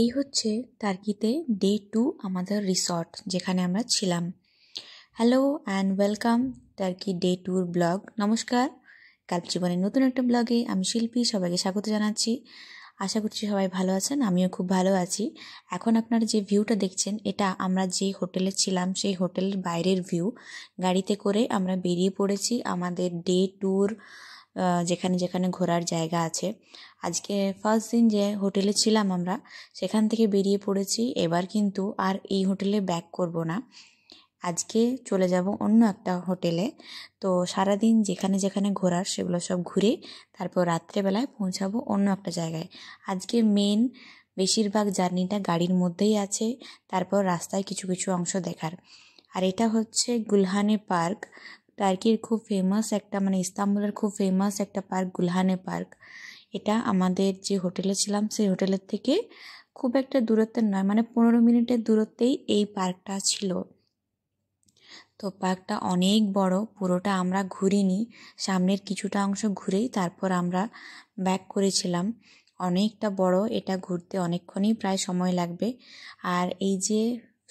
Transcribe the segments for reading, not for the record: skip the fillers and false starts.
এই হচ্ছে টার্কিতে ডে 2 আমাদের রিসর্ট যেখানে আমরা ছিলাম। Hello and welcome turkey day 2 blog. নমস্কার, কাল্প জীবনের নতুন একটা ব্লগে আমি শিল্পী সবাইকে স্বাগত জানাচ্ছি। আশা করছি সবাই ভালো আছেন, আমিও খুব ভালো আছি। এখন আপনারা যে ভিউটা দেখছেন এটা আমরা যে হোটেলে ছিলাম সেই হোটেলের বাইরের ভিউ। গাড়িতে করে আমরা বেরিয়ে পড়েছি আমাদের ডে ট্যুর যেখানে যেখানে ঘোরার জায়গা আছে। আজকে ফার্স্ট দিন যে হোটেলে ছিলাম আমরা সেখান থেকে বেরিয়ে পড়েছি। এবার কিন্তু আর এই হোটেলে ব্যাক করব না, আজকে চলে যাব অন্য একটা হোটেলে। তো সারাদিন যেখানে যেখানে ঘোরার সেগুলো সব ঘুরে তারপর রাত্রেবেলায় পৌঁছাবো অন্য একটা জায়গায়। আজকে মেন বেশিরভাগ জার্নিটা গাড়ির মধ্যেই আছে, তারপর রাস্তায় কিছু কিছু অংশ দেখার। আর এটা হচ্ছে গুলহানে পার্ক, টার্কির খুব ফেমাস একটা, ইস্তাম্বুলের খুব ফেমাস একটা পার্ক গুলহানে পার্ক। এটা আমাদের যে হোটেলে ছিলাম সেই হোটেলের থেকে খুব একটা দূরত্বে নয়, 15 মিনিটের দূরত্বেই এই পার্কটা ছিল। তো পার্কটা অনেক বড়, পুরোটা আমরা ঘুরিনি, সামনের কিছুটা অংশ ঘুরেই তারপর আমরা ব্যাক করেছিলাম। অনেকটা বড়, এটা ঘুরতে অনেকক্ষণই প্রায় সময় লাগবে। আর এই যে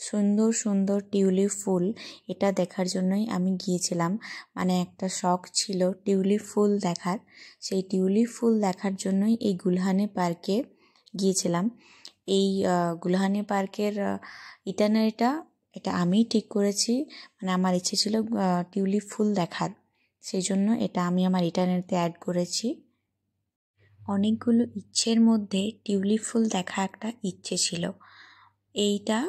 সুন্দর সুন্দর টিউলিপ ফুল, এটা দেখার জন্যই আমি গিয়েছিলাম। একটা শখ ছিল টিউলিপ ফুল দেখার, সেই টিউলিপ ফুল দেখার জন্যই এই গুলহানে পার্কে গিয়েছিলাম। এই গুলহানে পার্কের ইটানারিটা এটা আমিই ঠিক করেছি, আমার ইচ্ছে ছিল টিউলিপ ফুল দেখার, সেই জন্য এটা আমি আমার ইটানারিতে অ্যাড করেছি। অনেকগুলো ইচ্ছের মধ্যে টিউলিপ ফুল দেখা একটা ইচ্ছে ছিল, এইটা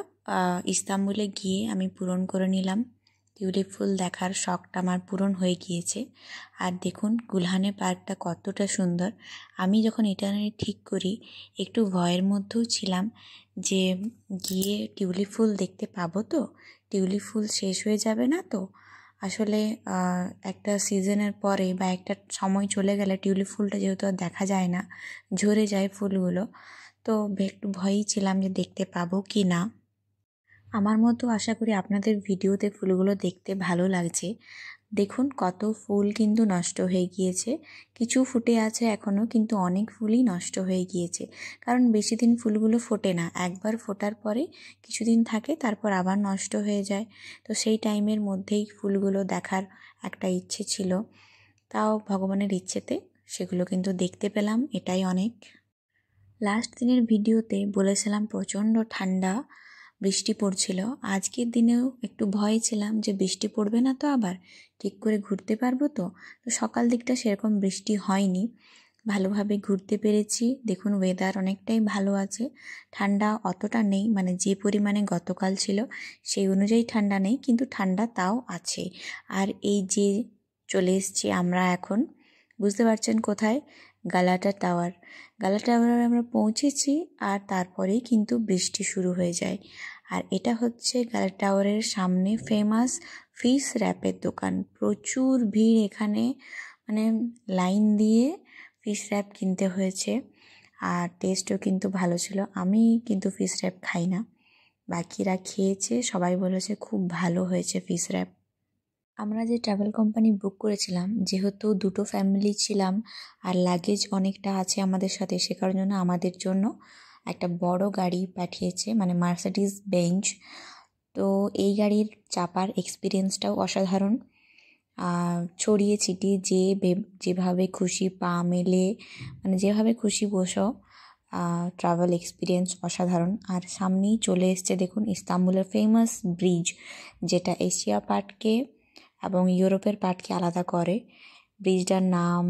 ইস্তাম্বুলে গিয়ে আমি পূরণ করে নিলাম। টিউলিপ ফুল দেখার শখটা আমার পূরণ হয়ে গিয়েছে। আর দেখুন গুলহানে পার্কটা কতটা সুন্দর। আমি যখন ইটানারি ঠিক করি একটু ভয়ের মধ্যেও ছিলাম যে গিয়ে টিউলিপ ফুল দেখতে পাবো তো, টিউলিপ ফুল শেষ হয়ে যাবে না তো। আসলে একটা সিজনের পরে বা একটা সময় চলে গেলে টিউলিপ ফুলটা যেহেতু আর দেখা যায় না, ঝরে যায় ফুলগুলো, তো একটু ভয়ই ছিলাম যে দেখতে পাবো কি না। আমার মতো আশা করি আপনাদের ভিডিওতে ফুলগুলো দেখতে ভালো লাগছে। দেখুন কত ফুল কিন্তু নষ্ট হয়ে গিয়েছে, কিছু ফুটে আছে এখনও, কিন্তু অনেক ফুলই নষ্ট হয়ে গিয়েছে। কারণ বেশি দিন ফুলগুলো ফোটে না, একবার ফোটার পরে কিছুদিন থাকে তারপর আবার নষ্ট হয়ে যায়। তো সেই টাইমের মধ্যেই ফুলগুলো দেখার একটা ইচ্ছে ছিল, তাও ভগবানের ইচ্ছেতে সেগুলো কিন্তু দেখতে পেলাম, এটাই অনেক। লাস্ট দিনের ভিডিওতে বলেছিলাম প্রচণ্ড ঠান্ডা, বৃষ্টি পড়ছিল। আজকের দিনেও একটু ভয় ছিলাম যে বৃষ্টি পড়বে না তো, আবার ঠিক করে ঘুরতে পারবো তো। তো সকাল দিকটা সেরকম বৃষ্টি হয়নি, ভালোভাবে ঘুরতে পেরেছি। দেখুন ওয়েদার অনেকটাই ভালো আছে, ঠান্ডা অতটা নেই, যে পরিমাণে গতকাল ছিল সেই অনুযায়ী ঠান্ডা নেই, কিন্তু ঠান্ডা তাও আছে। আর এই যে চলে এসেছি আমরা এখন, বুঝতে পারছেন কোথায়, গালাটা টাওয়ার। গালা টাওয়ারে আমরা পৌঁছেছি আর তারপরেই কিন্তু বৃষ্টি শুরু হয়ে যায়। আর এটা হচ্ছে গালা টাওয়ারের সামনে ফেমাস ফিশ র্যাপের দোকান। প্রচুর ভিড় এখানে, লাইন দিয়ে ফিশ র্যাপ কিনতে হয়েছে। আর টেস্টও কিন্তু ভালো ছিল। আমি কিন্তু ফিশ র্যাপ খাই না, বাকিরা খেয়েছে, সবাই বলেছে খুব ভালো হয়েছে ফিশ র্যাপ। আমরা যে ট্রাভেল কোম্পানি বুক করেছিলাম, যেহেতু দুটো ফ্যামিলি ছিলাম আর লাগেজ অনেকটা আছে আমাদের সাথে, সে কারণে আমাদের জন্য একটা বড় গাড়ি পাঠিয়েছে, মার্সিডিজ বেঞ্জ। তো এই গাড়ির চাপার এক্সপিরিয়েন্সটাও অসাধারণ। ছড়িয়ে ছিটিয়ে যেভাবে খুশি পা মেলে, যেভাবে খুশি বসো, ট্রাভেল এক্সপিরিয়েন্স অসাধারণ। আর সামনেই চলে এসছে দেখুন ইস্তাম্বুলের ফেমাস ব্রিজ, যেটা এশিয়া পার্টকে এবং ইউরোপের পার্টকে আলাদা করে। ব্রিজটার নাম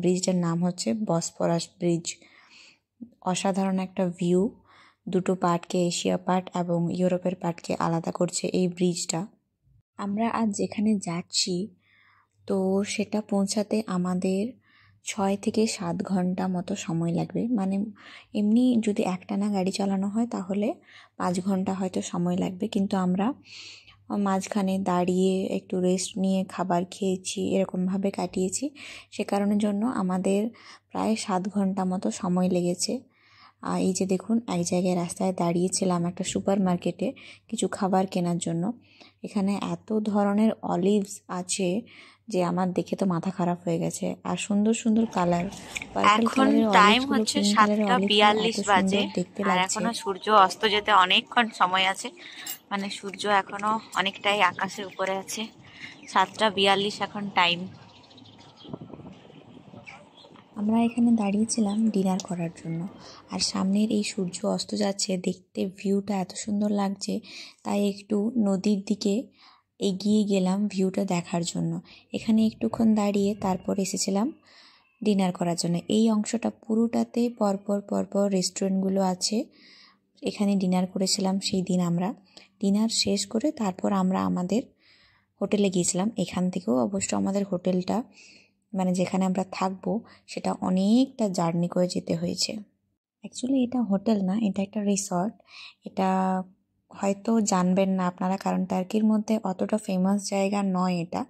ব্রিজটার নাম হচ্ছে বসফরাস ব্রিজ। অসাধারণ একটা ভিউ, দুটো পার্টকে, এশিয়া পার্ট এবং ইউরোপের পার্টকে আলাদা করছে এই ব্রিজটা। আমরা আজ যেখানে যাচ্ছি তো সেটা পৌঁছাতে আমাদের 6 থেকে 7 ঘন্টা মতো সময় লাগবে। এমনি যদি একটানা গাড়ি চালানো হয় তাহলে 5 ঘন্টা হয়তো সময় লাগবে, কিন্তু আমরা মাঝখানে দাঁড়িয়ে একটু রেস্ট নিয়ে খাবার খেয়েছি, এরকমভাবে কাটিয়েছি। সে কারণের জন্য আমাদের প্রায় 7 ঘন্টা মতো সময় লেগেছে। এই যে দেখুন, এক জায়গায় রাস্তায় দাঁড়িয়েছিলাম একটা সুপার মার্কেটে কিছু খাবার কেনার জন্য। এখানে এত ধরনের অলিভস আছে যে আমার দেখে তো মাথা খারাপ হয়ে গেছে। আর সুন্দর সুন্দর কালার, পার্পল এখন কালারের টাইম অলিভসগুলো, হচ্ছে পিঙ্ক কালারের অলিভসগুলো এত 7:42 সুন্দর বাজে, দেখতে আর লাগছে। এখনো সূর্য অস্ত যেতে অনেকক্ষণ সময় আছে। মানে সূর্য এখনো অনেকটাই আকাশের উপরে আছে। 7:42 এখন টাইম। আমরা এখানে দাঁড়িয়েছিলাম ডিনার করার জন্য, আর সামনের এই সূর্য অস্ত যাচ্ছে, দেখতে ভিউটা এত সুন্দর লাগছে, তাই একটু নদীর দিকে এগিয়ে গেলাম ভিউটা দেখার জন্য। এখানে একটুক্ষণ দাঁড়িয়ে তারপর এসেছিলাম ডিনার করার জন্য। এই অংশটা পুরোটাতে পরপর পরপর রেস্টুরেন্টগুলো আছে, এখানে ডিনার করেছিলাম। সেই দিন আমরা ডিনার শেষ করে তারপর আমরা আমাদের হোটেলে গিয়েছিলাম। এখান থেকেও অবশ্য আমাদের হোটেলটা, মানে যেখানে আমরা থাকবো, সেটা অনেকটা জার্নি করে যেতে হয়েছে। অ্যাকচুয়ালি এটা হোটেল না, এটা একটা রিসর্ট। এটা হয়তো জানবেন না আপনারা, কারণ টার্কির মধ্যে অতটা ফেমাস জায়গা নয় এটা।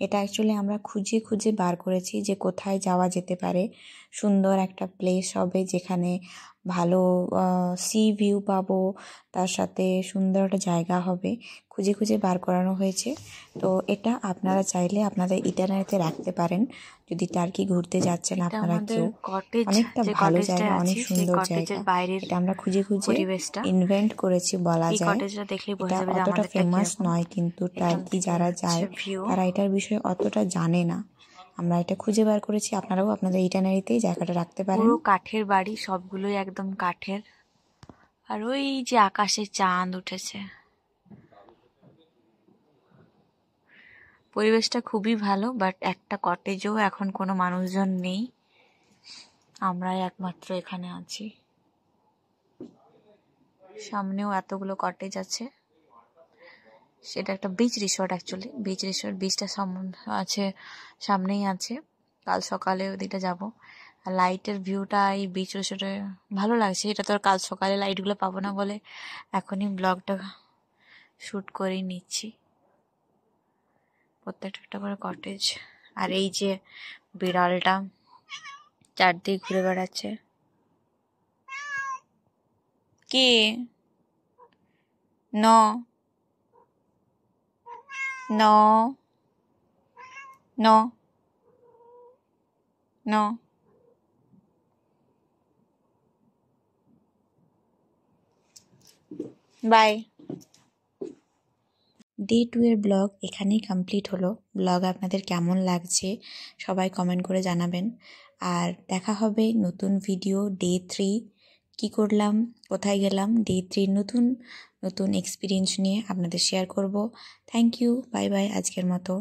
এটা অ্যাকচুয়ালি আমরা খুঁজে খুঁজে বার করেছি যে কোথায় যাওয়া যেতে পারে, সুন্দর একটা প্লেস হবে যেখানে ভালো সি ভিউ পাবো, তার সাথে সুন্দর একটা জায়গা হবে, খুঁজে খুঁজে বার করানো হয়েছে। তো এটা আপনারা চাইলে আপনাদের ইটানারিতে রাখতে পারেন যদি টার্কি ঘুরতে যাচ্ছেন এটা আপনারা আমাদের কেউ। কটেজ, অনেকটা যে ভালো কটেজটা জায়গা, অনেক আছে সেই সুন্দর জায়গা। কটেজের বাইরের এটা আমরা খুঁজে খুঁজে পরিবেশটা। ইনভেন্ট করেছি বলা এই যায়। কটেজটা দেখলেই বোঝা এটা যাবে যে অতটা আমাদেরটা ফেমাস কিরকম। নয়, কিন্তু এখান টার্কি থেকে যারা হচ্ছে যায় ভিউ। তারা এটার বিষয়ে অতটা জানে না। আমরা এটা খুঁজে বার করেছি, আপনারাও আপনাদের ইটানারিতেই জায়গাটা রাখতে পারেন। পুরো কাঠের বাড়ি, সবগুলোই একদম কাঠের। আর ওই যে আকাশে চাঁদ উঠেছে, পরিবেশটা খুবই ভালো। বাট একটা কটেজেও এখন কোনো মানুষজন নেই, আমরাই একমাত্র এখানে আছি। সামনেও এতগুলো কটেজ আছে। সেটা একটা beach resort actually, beach resort. বিচটা আছে, সামনেই আছে। কাল সকালে ওদিকটা যাবো। আর লাইটের ভিউটা এই বিচ রিসর্টে ভালো লাগছে। এটা তো আর কাল সকালে লাইটগুলো পাবো না বলে এখনই ব্লগটা শ্যুট করেই নিচ্ছি। প্রত্যেকটা একটা করে কটেজ। আর এই যে বিড়ালটা চারদিকে ঘুরে বেড়াচ্ছে। কি ন ন ন ন বাই। ডে 2 এর ব্লগ এখানেই কমপ্লিট হলো। ব্লগ আপনাদের কেমন লাগছে সবাই কমেন্ট করে জানাবেন। আর দেখা হবে নতুন ভিডিও ডে 3, কী করলাম, কোথায় গেলাম, ডে 3 নতুন নতুন এক্সপিরিয়েন্স নিয়ে আপনাদের শেয়ার করব। থ্যাংক ইউ, বাই বাই আজকের মতো।